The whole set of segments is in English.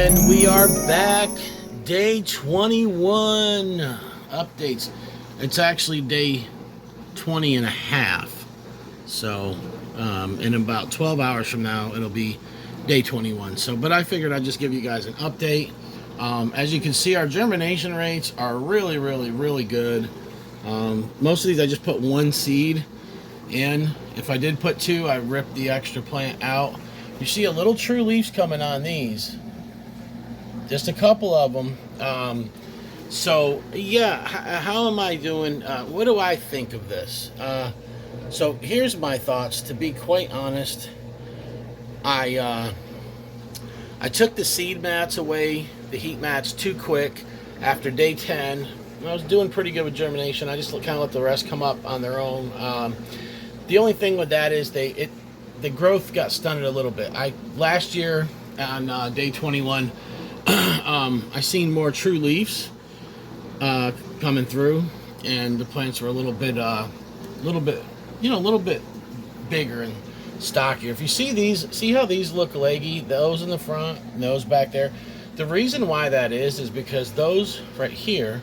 And we are back. Day 21 updates. It's actually day 20 and a half. So, in about 12 hours from now, it'll be day 21. So, but I figured I'd just give you guys an update. As you can see, our germination rates are really, really, really good. Most of these I just put one seed in. If I did put two, I ripped the extra plant out. You see a little true leaves coming on these. Just a couple of them. So yeah, how am I doing? What do I think of this? So here's my thoughts. To be quite honest, I took the seed mats away, the heat mats, too quick after day 10. I was doing pretty good with germination. I just kind of let the rest come up on their own. The only thing with that is the growth got stunted a little bit. Last year on day 21, I seen more true leaves coming through, and the plants were a little bit bigger and stockier. If you see these, see how these look leggy? Those in the front, and those back there. The reason why that is because those right here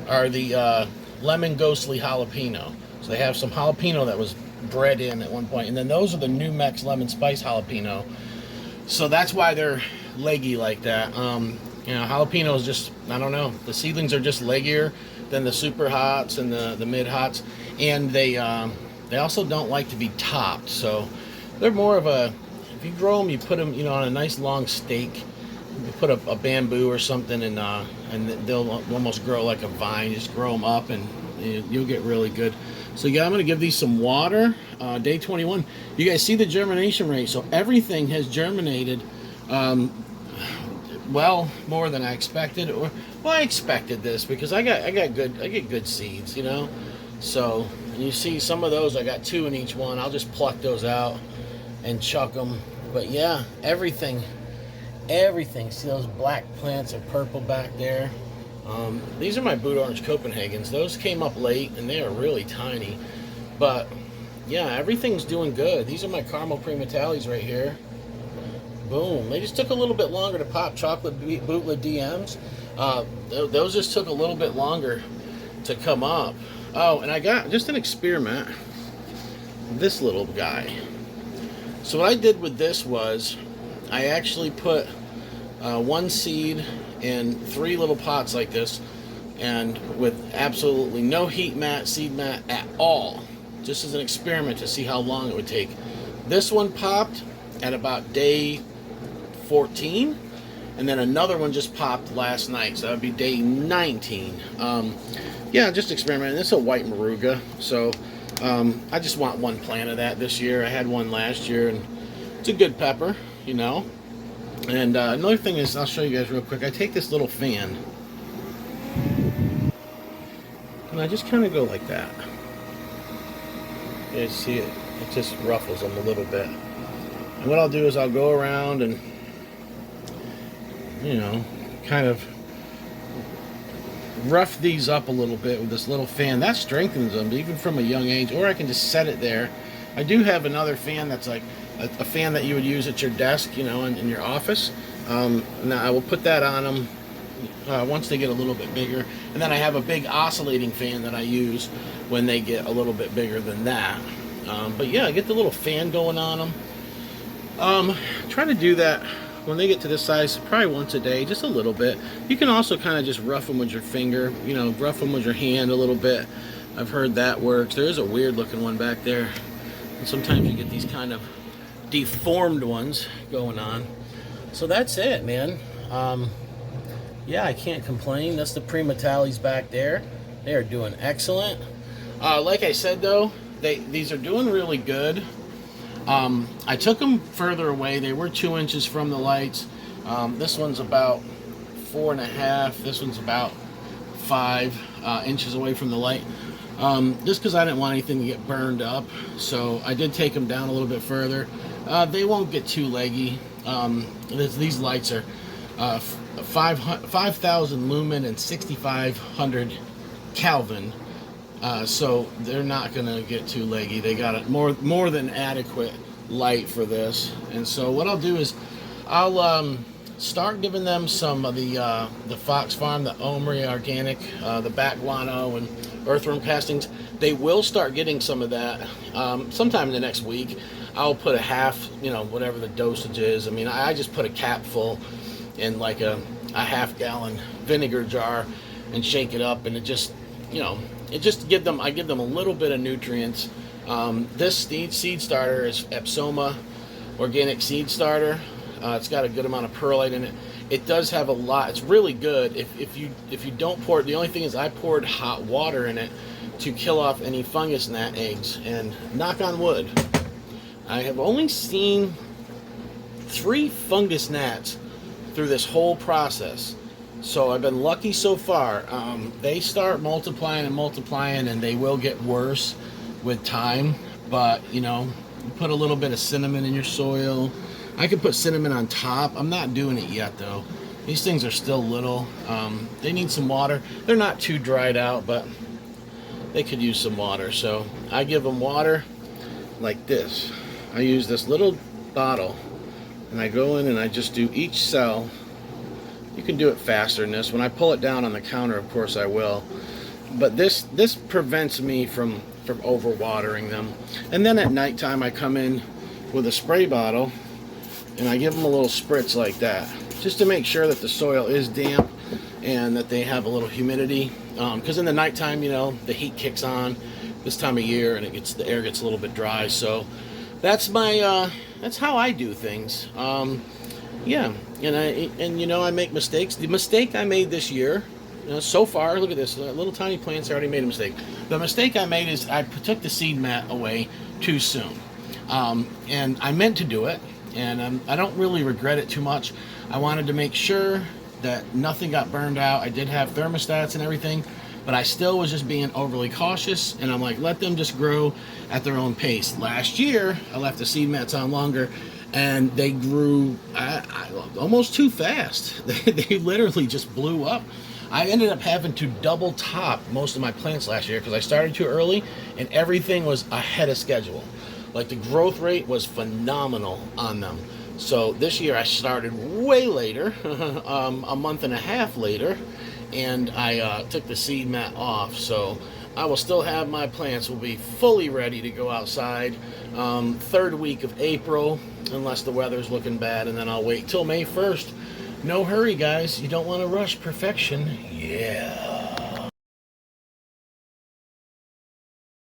are the lemon ghostly jalapeno. So they have some jalapeno that was bred in at one point, and then those are the New Mex lemon spice jalapeno. So that's why they're leggy like that. Jalapeno is just, I don't know, the seedlings are just leggier than the super hots and the mid hots, and they also don't like to be topped. So they're more of a, if you grow them, you put them on a nice long stake. You put a bamboo or something, and they'll almost grow like a vine. Just grow them up, and you'll get really good. So yeah, I'm going to give these some water. Day 21. You guys see the germination rate. So everything has germinated well more than I expected. Well, I expected this because I get good seeds, So, and you see some of those, I got 2 in each one. I'll just pluck those out and chuck them. But yeah, everything. See those black plants are purple back there. These are my Boot Orange Copenhagens. Those came up late, and they are really tiny. But, yeah, everything's doing good. These are my Caramel Primatalis right here. Boom. They just took a little bit longer to pop. Chocolate Bootlet DMs. Those just took a little bit longer to come up. Oh, and I got just an experiment. This little guy. So what I did with this was I actually put one seed in 3 little pots like this, and with absolutely no heat mat, seed mat at all, just as an experiment to see how long it would take. This one popped at about day 14, and then another one just popped last night, so that would be day 19. Yeah, just experimenting. This is a white Moruga, so I just want one plant of that this year. I had one last year, and it's a good pepper, And another thing is, I'll show you guys real quick. I take this little fan, and I just kind of go like that. You guys see it? It just ruffles them a little bit. And what I'll do is I'll go around and, kind of rough these up a little bit with this little fan. That strengthens them, even from a young age. Or I can just set it there. I do have another fan that's like a fan that you would use at your desk, in your office. Now I will put that on them once they get a little bit bigger. And then I have a big oscillating fan that I use when they get a little bit bigger than that. But yeah, get the little fan going on them. Try to do that when they get to this size, probably once a day, just a little bit. You can also kind of just rough them with your finger, rough them with your hand a little bit. I've heard that works. There is a weird looking one back there. And sometimes you get these kind of deformed ones going on. So that's it, man. Yeah, I can't complain. That's the Primatalis back there. They are doing excellent. Like I said, though, these are doing really good. I took them further away. They were 2 inches from the lights. This one's about 4.5. This one's about 5 inches away from the light. Just because I didn't want anything to get burned up. So I did take them down a little bit further. They won't get too leggy. These lights are 5,000 lumen and 6,500 Kelvin. So they're not going to get too leggy. They got a more than adequate light for this. And so what I'll do is I'll start giving them some of the Fox Farm, the Omri Organic, the back guano and earthworm castings. They will start getting some of that sometime in the next week. I'll put a half, whatever the dosage is. I mean, I just put a cap full in like a half-gallon vinegar jar and shake it up, and it just, I give them a little bit of nutrients. This seed starter is Epsoma Organic Seed Starter. It's got a good amount of perlite in it. It does have a lot. It's really good. If you don't pour it, the only thing is I poured hot water in it to kill off any fungus gnat eggs. And knock on wood, I have only seen 3 fungus gnats through this whole process. So I've been lucky so far. They start multiplying, and they will get worse with time. But you put a little bit of cinnamon in your soil. I could put cinnamon on top. I'm not doing it yet though. These things are still little. They need some water. They're not too dried out, but they could use some water. So I give them water like this. I use this little bottle, and I go in and I just do each cell. You can do it faster than this. When I pull it down on the counter, of course I will. But this prevents me from overwatering them. And then at nighttime I come in with a spray bottle and I give them a little spritz like that, just to make sure that the soil is damp and that they have a little humidity. Because in the nighttime, the heat kicks on this time of year, and the air gets a little bit dry. So that's that's how I do things. Yeah, and I make mistakes. The mistake I made this year, so far, look at this, little tiny plants. I already made a mistake. The mistake I made is I took the seed mat away too soon, and I meant to do it, and I don't really regret it too much. I wanted to make sure that nothing got burned out. I did have thermostats and everything, but I still was just being overly cautious, and I'm like, let them just grow at their own pace. Last year, I left the seed mats on longer, and they grew almost too fast. They literally just blew up. I ended up having to double top most of my plants last year because I started too early and everything was ahead of schedule. Like the growth rate was phenomenal on them. So this year I started way later, a month and a half later, and I took the seed mat off. So I will still have my plants will be fully ready to go outside 3rd week of April, unless the weather's looking bad, and then I'll wait till May 1st. No hurry, guys. You don't want to rush perfection. Yeah.